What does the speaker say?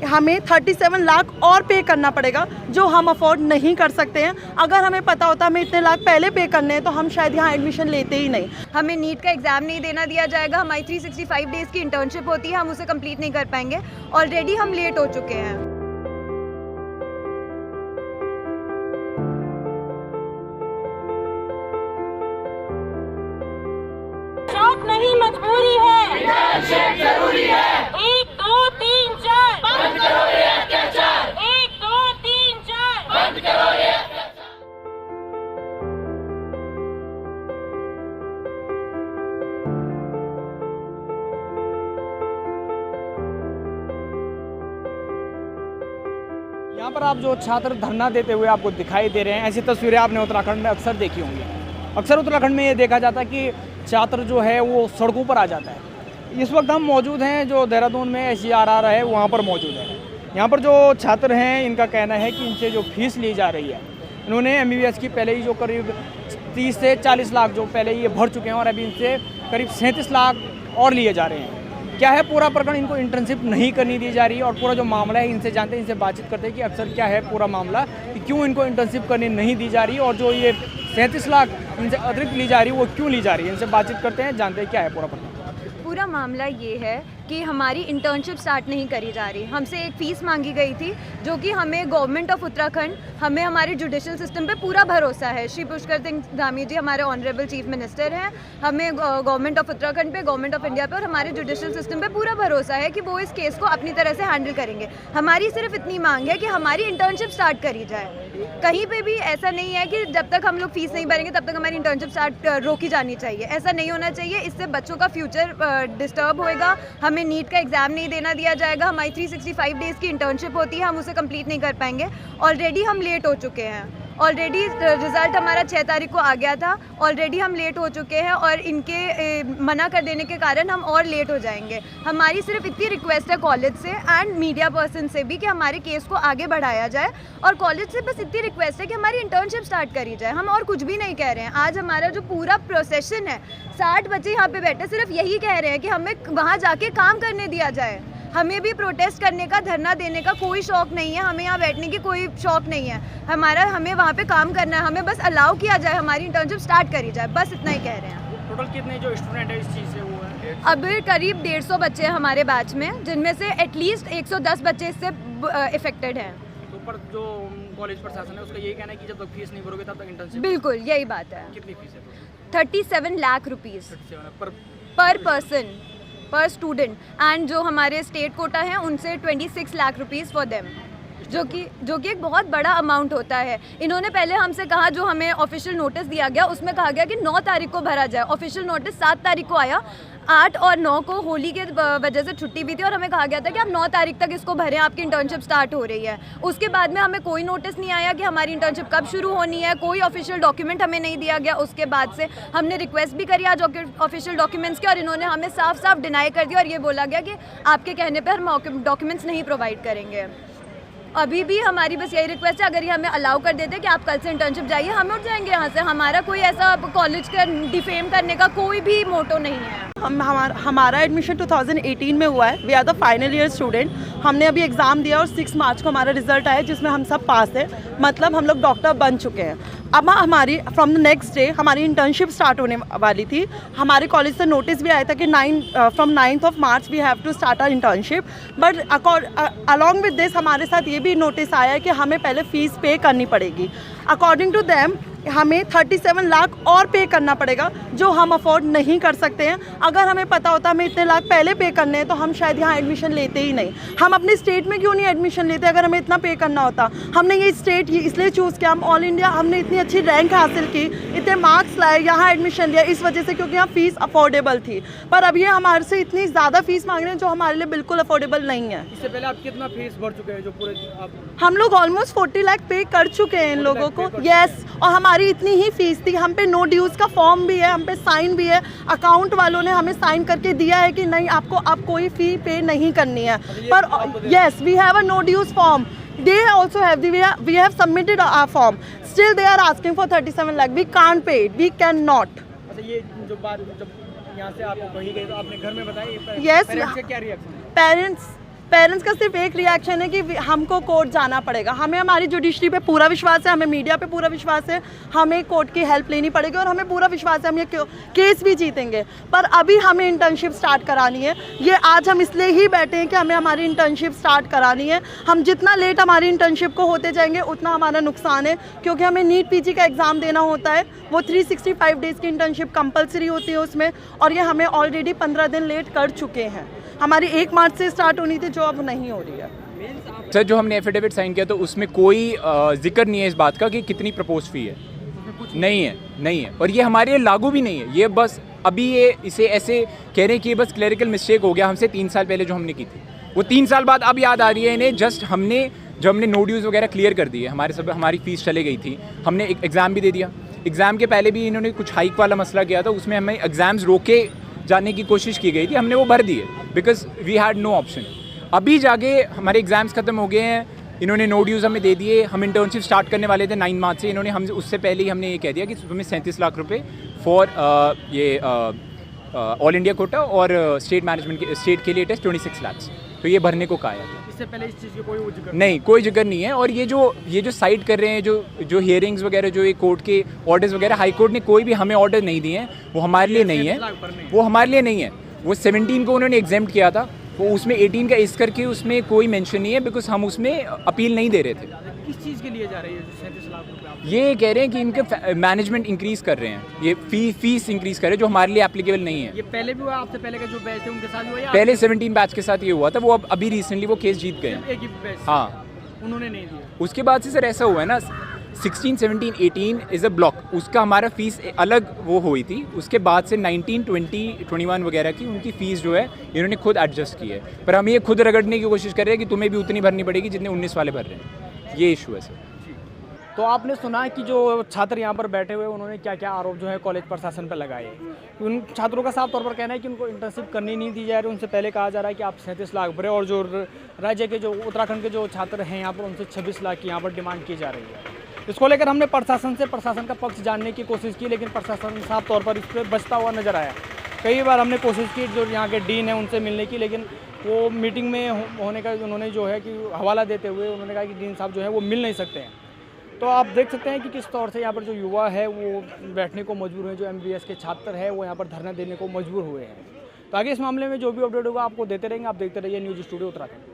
हमें 37 लाख और पे करना पड़ेगा, जो हम अफोर्ड नहीं कर सकते हैं। अगर हमें पता होता हमें इतने लाख पहले पे करने हैं तो हम शायद यहाँ एडमिशन लेते ही नहीं। हमें नीट का एग्ज़ाम नहीं देना दिया जाएगा, हमारी 365 डेज़ की इंटर्नशिप होती है, हम उसे कंप्लीट नहीं कर पाएंगे। ऑलरेडी हम लेट हो चुके हैं। शौक नहीं मजबूरी है, जरूरी है। 1 2 3 4 बंद करो ये अत्याचार। 1 2 3 4 बंद करो ये अत्याचार। यहाँ पर आप जो छात्र धरना देते हुए आपको दिखाई दे रहे हैं, ऐसी तस्वीरें आपने उत्तराखंड में अक्सर देखी होंगी। अक्सर उत्तराखंड में ये देखा जाता है कि छात्र जो है वो सड़कों पर आ जाता है। इस वक्त हम मौजूद हैं जो देहरादून में SCRR है वहाँ पर मौजूद है। यहाँ पर जो छात्र हैं इनका कहना है कि इनसे जो फीस ली जा रही है, इन्होंने MBBS की पहले ही जो करीब 30 से 40 लाख जो पहले ये भर चुके हैं और अभी इनसे करीब 37 लाख और लिए जा रहे हैं। क्या है पूरा प्रकरण, इनको इंटर्नशिप नहीं करनी दी जा रही है और पूरा जो मामला है इनसे जानते हैं, इनसे बातचीत करते हैं कि अक्सर क्या है पूरा मामला, कि क्यों इनको इंटर्नशिप करनी नहीं दी जा रही और जो ये 37 लाख इनसे अतिरिक्त ली जा रही है वो क्यों ली जा रही है। इनसे बातचीत करते हैं, जानते हैं क्या है पूरा प्रकरण। पूरा मामला ये है कि हमारी इंटर्नशिप स्टार्ट नहीं करी जा रही। हमसे एक फ़ीस मांगी गई थी जो कि हमें गवर्नमेंट ऑफ उत्तराखंड, हमें हमारे जुडिशल सिस्टम पे पूरा भरोसा है। श्री पुष्कर सिंह धामी जी हमारे ऑनरेबल चीफ मिनिस्टर हैं, हमें गवर्नमेंट ऑफ उत्तराखंड पे, गवर्नमेंट ऑफ इंडिया पे और हमारे जुडिशल सिस्टम पे पूरा भरोसा है कि वो इस केस को अपनी तरह से हैंडल करेंगे। हमारी सिर्फ इतनी मांग है कि हमारी इंटर्नशिप स्टार्ट करी जाए। कहीं पे भी ऐसा नहीं है कि जब तक हम लोग फीस नहीं भरेंगे तब तक हमारी इंटर्नशिप स्टार्ट रोकी जानी चाहिए। ऐसा नहीं होना चाहिए, इससे बच्चों का फ्यूचर डिस्टर्ब होएगा। हमें नीट का एग्ज़ाम नहीं देना दिया जाएगा, हमारी 365 डेज़ की इंटर्नशिप होती है, हम उसे कंप्लीट नहीं कर पाएंगे। ऑलरेडी हम लेट हो चुके हैं। ऑलरेडी रिज़ल्ट हमारा 6 तारीख को आ गया था। ऑलरेडी हम लेट हो चुके हैं और इनके मना कर देने के कारण हम और लेट हो जाएंगे। हमारी सिर्फ इतनी रिक्वेस्ट है कॉलेज से एंड मीडिया पर्सन से भी कि हमारे केस को आगे बढ़ाया जाए, और कॉलेज से बस इतनी रिक्वेस्ट है कि हमारी इंटर्नशिप स्टार्ट करी जाए। हम और कुछ भी नहीं कह रहे हैं। आज हमारा जो पूरा प्रोसेशन है, 60 बच्चे यहाँ पे बैठे सिर्फ यही कह रहे हैं कि हमें वहाँ जाके काम करने दिया जाए। हमें भी प्रोटेस्ट करने का, धरना देने का कोई शौक नहीं है, हमें यहाँ बैठने की कोई शौक नहीं है। हमें वहाँ पे काम करना है, हमें बस अलाउ किया जाए, हमारी इंटर्नशिप स्टार्ट करी जाए, बस इतना ही कह रहे हैं। टोटल कितने जो स्टूडेंट है इस चीज़ से वो है? अब करीब 150 बच्चे हैं हमारे बैच में, जिनमें से एटलीस्ट 110 बच्चे इससे इफेक्टेड हैं। तो पर जो कॉलेज प्रशासन है उसका यही कहना है कि जब तक फीस नहीं भरोगे तब तक इंटर्नशिप। बिल्कुल यही बात है। कितनी फीस है? 37 लाख रुपीज़ पर पर्सन पर स्टूडेंट, एंड जो हमारे स्टेट कोटा हैं उनसे 26 लाख रुपीज़ फॉर देम, जो कि एक बहुत बड़ा अमाउंट होता है। इन्होंने पहले हमसे कहा, जो हमें ऑफिशियल नोटिस दिया गया उसमें कहा गया कि 9 तारीख को भरा जाए। ऑफिशियल नोटिस 7 तारीख को आया। 8 और 9 को होली के वजह से छुट्टी भी थी और हमें कहा गया था कि आप 9 तारीख तक इसको भरें, आपकी इंटर्नशिप स्टार्ट हो रही है। उसके बाद में हमें कोई नोटिस नहीं आया कि हमारी इंटर्नशिप कब शुरू होनी है, कोई ऑफिशियल डॉक्यूमेंट हमें नहीं दिया गया। उसके बाद से हमने रिक्वेस्ट भी करी आज ऑफिशियल डॉक्यूमेंट्स की, और इन्होंने हमें साफ साफ डिनाई कर दिया और ये बोला गया कि आपके कहने पर हम डॉक्यूमेंट्स नहीं प्रोवाइड करेंगे। अभी भी हमारी बस यही रिक्वेस्ट है, अगर ये हमें अलाउ कर देते कि आप कल से इंटर्नशिप जाइए, हम उठ जाएंगे यहाँ से। हमारा कोई ऐसा कॉलेज का डिफेम करने का कोई भी मोटो नहीं है। हमारा एडमिशन 2018 में हुआ है। We are the final year student. हमने अभी एग्ज़ाम दिया और 6 मार्च को हमारा रिजल्ट आया जिसमें हम सब पास है, मतलब हम लोग डॉक्टर बन चुके हैं। अब हमारी फ्रॉम द नेक्स्ट डे हमारी इंटर्नशिप स्टार्ट होने वाली थी। हमारे कॉलेज से नोटिस भी आया था कि from 9th of March we have to start our internship, but along with this हमारे साथ ये भी नोटिस आया है कि हमें पहले फ़ीस पे करनी पड़ेगी। अकॉर्डिंग टू देम हमें 37 लाख और पे करना पड़ेगा, जो हम अफोर्ड नहीं कर सकते हैं। अगर हमें पता होता हमें इतने लाख पहले पे करने हैं तो हम शायद यहाँ एडमिशन लेते ही नहीं। हम अपने स्टेट में क्यों नहीं एडमिशन लेते अगर हमें इतना पे करना होता। हमने ये स्टेट इसलिए चूज़ किया, हम ऑल इंडिया हमने इतनी अच्छी रैंक हासिल की, इतने मार्क्स लाए, यहाँ एडमिशन लिया इस वजह से क्योंकि यहाँ फ़ीस अफोर्डेबल थी। पर अब ये हमारे से इतनी ज़्यादा फ़ीस मांग रहे हैं जो हमारे लिए बिल्कुल अफोर्डेबल नहीं है। इससे पहले आप कितना फीस भर चुके हैं जो पूरे हम लोग ऑलमोस्ट 40 लाख पे कर चुके हैं इन लोगों को। यस, और हमारी इतनी ही फीस थी। हम पे नो ड्यूज़ का फॉर्म भी है, हम पे साइन भी है। अकाउंट वालों ने हमें साइन करके दिया है कि नहीं आपको अब कोई फ़ी पे नहीं करनी है। पर yes, we have a no dues form. They also have we have submitted our form. Still they are asking for 37 lakh. We can't pay it. We cannot. अच्छा, ये जो बात जब यहाँ से आप कही गई तो आपने घर में बताया? Yes. पेरेंट्स का क्या रिएक्शन? पेरेंट्स का सिर्फ एक रिएक्शन है कि हमको कोर्ट जाना पड़ेगा। हमें हमारी जुडिशरी पे पूरा विश्वास है, हमें मीडिया पे पूरा विश्वास है, हमें कोर्ट की हेल्प लेनी पड़ेगी और हमें पूरा विश्वास है हम ये केस भी जीतेंगे। पर अभी हमें इंटर्नशिप स्टार्ट करानी है। ये आज हम इसलिए ही बैठे हैं कि हमें हमारी इंटर्नशिप स्टार्ट करानी है। हम जितना लेट हमारी इंटर्नशिप को होते जाएंगे उतना हमारा नुकसान है, क्योंकि हमें नीट पीजी का एग्ज़ाम देना होता है। वो 365 डेज़ की इंटर्नशिप कंपलसरी होती है उसमें, और ये हमें ऑलरेडी 15 दिन लेट कर चुके हैं। हमारी 1 मार्च से स्टार्ट होनी थी, जो अब नहीं हो रही है। सर, जो हमने एफिडेविट साइन किया तो उसमें कोई जिक्र नहीं है इस बात का कि कितनी प्रपोज फी है। नहीं है और ये हमारे लिए लागू भी नहीं है। ये बस अभी ये इसे ऐसे कह रहे हैं कि ये बस क्लरिकल मिस्टेक हो गया हमसे 3 साल पहले जो हमने की थी, वो 3 साल बाद अब याद आ रही है इन्हें। जस्ट जब हमने नो ड्यूज़ वगैरह क्लियर कर दिए, हमारी फ़ीस चले गई थी, हमने एक एग्ज़ाम भी दे दिया। एग्ज़ाम के पहले भी इन्होंने कुछ हाइक वाला मसला किया था, उसमें हमें एग्ज़ाम्स रोके जाने की कोशिश की गई थी, हमने वो भर दिए because we had no option. अभी जाके हमारे एग्ज़ाम्स ख़त्म हो गए हैं, इन्होंने नो ड्यूज़ हमें दे दिए। हम इंटर्नशिप स्टार्ट करने वाले थे 9 मार्च से, इन्होंने हम उससे पहले ही हमने ये कह दिया कि तुम्हें 37 लाख रुपए फॉर ऑल इंडिया कोटा और स्टेट के लिए टेस्ट 26 लाख, तो ये भरने को कहा है। इससे पहले इस चीज़ की कोई जिक्र नहीं, कोई जिक्र नहीं है। और ये जो साइड कर रहे हैं, जो हियरिंग्स वगैरह, जो ये कोर्ट के ऑर्डर्स वगैरह, हाई कोर्ट ने कोई भी हमें ऑर्डर नहीं दिए हैं, वो हमारे लिए नहीं है। वो 17 को उन्होंने एग्जेम्प्ट किया था, वो उसमें 18 का इस करके उसमें कोई मेंशन नहीं है, बिकॉज हम उसमें अपील नहीं दे रहे थे। किस चीज़ के लिए जा रही है 37 लाख रुपए? ये कह रहे हैं कि इनके मैनेजमेंट इंक्रीज़ कर रहे हैं, ये फीस इंक्रीज़ कर रहे हैं, जो हमारे लिए एप्लीकेबल नहीं है। ये पहले भी हुआ, आपसे पहले का जो बैच थे उनके साथ हुआ? पहले 17 बैच के साथ ये हुआ था, वो अभी रिसेंटली वो केस जीत गए हैं। एक ही बैच? हाँ, उन्होंने नहीं दिया। उसके बाद से सर ऐसा हुआ है ना, 16, 17, 18 इज़ अ ब्लॉक, उसका हमारा फ़ीस अलग वो हुई थी। उसके बाद से 19, 20, 21 वगैरह की उनकी फ़ीस जो है इन्होंने खुद एडजस्ट की है, पर हम ये खुद रगड़ने की कोशिश कर रहे हैं कि तुम्हें भी उतनी भरनी पड़ेगी जितने 19 वाले भर रहे हैं। ये इशू है सर। तो आपने सुना कि जो छात्र यहाँ पर बैठे हुए उन्होंने क्या क्या आरोप जो है कॉलेज प्रशासन पर लगाए। उन छात्रों का साफ तौर पर कहना है कि उनको इंटर्नशिप करनी नहीं दी जा रही। उनसे पहले कहा जा रहा है कि आप 37 लाख भरे, और जो राज्य के जो उत्तराखंड के जो छात्र हैं यहाँ पर उनसे 26 लाख की यहाँ पर डिमांड की जा रही है। इसको लेकर हमने प्रशासन का पक्ष जानने की कोशिश की, लेकिन प्रशासन साफ तौर पर इस पर बचता हुआ नजर आया। कई बार हमने कोशिश की जो यहाँ के डीन है उनसे मिलने की, लेकिन वो मीटिंग में होने का उन्होंने जो है कि हवाला देते हुए उन्होंने कहा कि डीन साहब जो है वो मिल नहीं सकते हैं। तो आप देख सकते हैं कि किस तौर से यहाँ पर जो युवा है वो बैठने को मजबूर हुए, जो MBBS के छात्र हैं वो यहाँ पर धरना देने को मजबूर हुए हैं। तो आगे इस मामले में जो भी अपडेट होगा आपको देते रहेंगे। आप देखते रहिए न्यूज़ स्टूडियो उत्तराखंड।